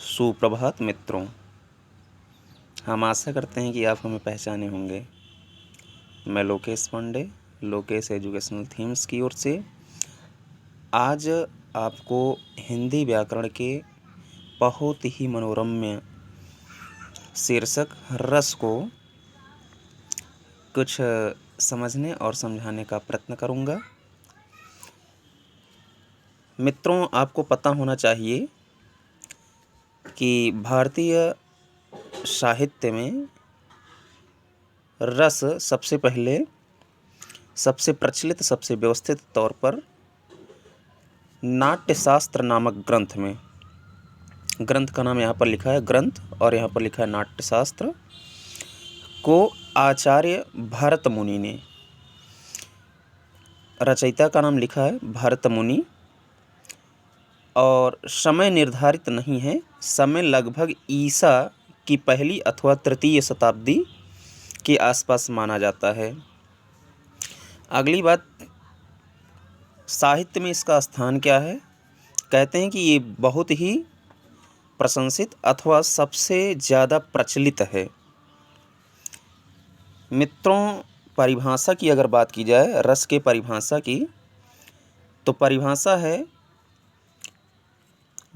सुप्रभात मित्रों। हम आशा करते हैं कि आप हमें पहचाने होंगे। मैं लोकेश पांडे, लोकेश एजुकेशनल थीम्स की ओर से आज आपको हिंदी व्याकरण के बहुत ही मनोरम्य शीर्षक रस को कुछ समझने और समझाने का प्रयत्न करूंगा। मित्रों, आपको पता होना चाहिए कि भारतीय साहित्य में रस सबसे पहले, सबसे प्रचलित, सबसे व्यवस्थित तौर पर नाट्यशास्त्र नामक ग्रंथ में, ग्रंथ का नाम यहाँ पर लिखा है ग्रंथ और यहाँ पर लिखा है नाट्यशास्त्र, को आचार्य भरत मुनि ने, रचयिता का नाम लिखा है भरत मुनि और समय निर्धारित नहीं है। समय लगभग ईसा की पहली अथवा तृतीय शताब्दी के आसपास माना जाता है। अगली बात, साहित्य में इसका स्थान क्या है? कहते हैं कि ये बहुत ही प्रशंसित अथवा सबसे ज़्यादा प्रचलित है। मित्रों, परिभाषा की अगर बात की जाए रस के परिभाषा की, तो परिभाषा है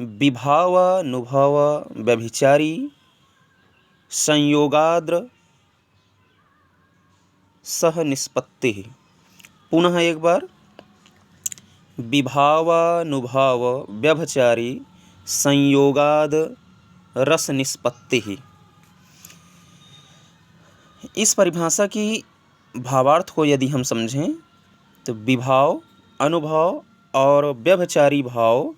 विभावानुभव व्यभिचारी संयोगाद्र सह निष्पत्ति। पुनः एक बार, विभावानुभाव व्यभिचारी संयोगाद रस निष्पत्ति। इस परिभाषा की भावार्थ को यदि हम समझें तो विभाव, अनुभव और व्यभिचारी भाव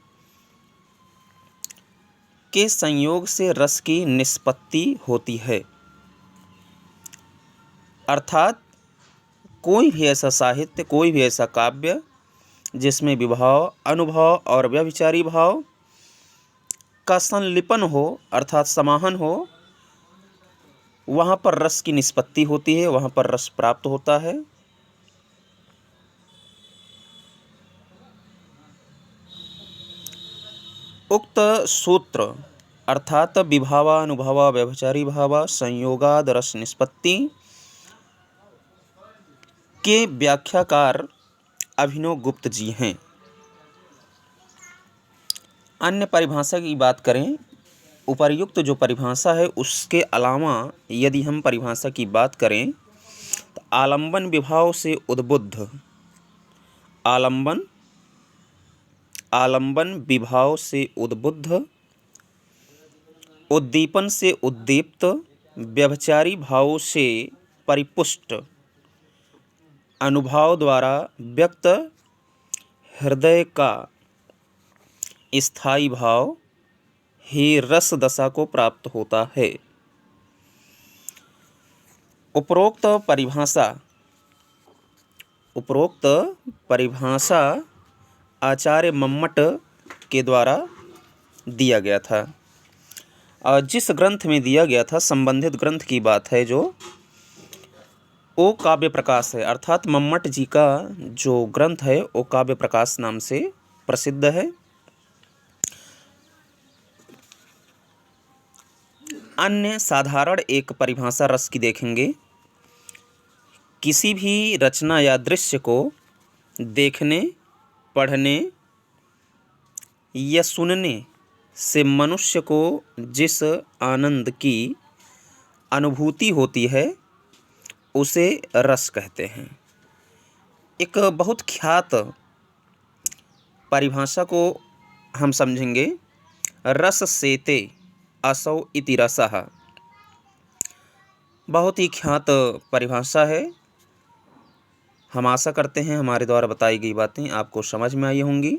के संयोग से रस की निष्पत्ति होती है। अर्थात कोई भी ऐसा साहित्य, कोई भी ऐसा काव्य जिसमें विभाव, अनुभव और व्यभिचारी भाव का संलिपन हो, अर्थात समाहन हो, वहाँ पर रस की निष्पत्ति होती है, वहाँ पर रस प्राप्त होता है। उक्त सूत्र अर्थात विभावानुभव व्यभिचारी भाव संयोगाद रस निष्पत्ति के व्याख्याकार अभिनव गुप्त जी हैं। अन्य परिभाषा की बात करें, उपर्युक्त जो परिभाषा है उसके अलावा यदि हम परिभाषा की बात करें तो आलंबन विभाव से उद्बुद्ध, आलंबन विभाव से उद्बुद्ध, उद्दीपन से उद्दीप्त, व्यभिचारी भावों से परिपुष्ट, अनुभव द्वारा व्यक्त हृदय का स्थायी भाव ही रस दशा को प्राप्त होता है। उपरोक्त परिभाषा आचार्य मम्मट के द्वारा दिया गया था। और जिस ग्रंथ में दिया गया था, संबंधित ग्रंथ की बात है, जो ओ काव्य प्रकाश है। अर्थात मम्मट जी का जो ग्रंथ है ओ काव्य प्रकाश नाम से प्रसिद्ध है। अन्य साधारण एक परिभाषा रस की देखेंगे। किसी भी रचना या दृश्य को देखने, पढ़ने या सुनने से मनुष्य को जिस आनंद की अनुभूति होती है उसे रस कहते हैं। एक बहुत ख्यात परिभाषा को हम समझेंगे, रस सेते असौ इति रसः। बहुत ही ख्यात परिभाषा है। हम आशा करते हैं हमारे द्वारा बताई गई बातें आपको समझ में आई होंगी।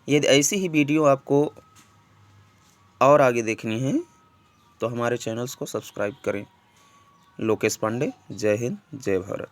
यदि ऐसी ही वीडियो आपको और आगे देखनी है तो हमारे चैनल्स को सब्सक्राइब करें। लोकेश पांडे। जय हिंद, जय भारत।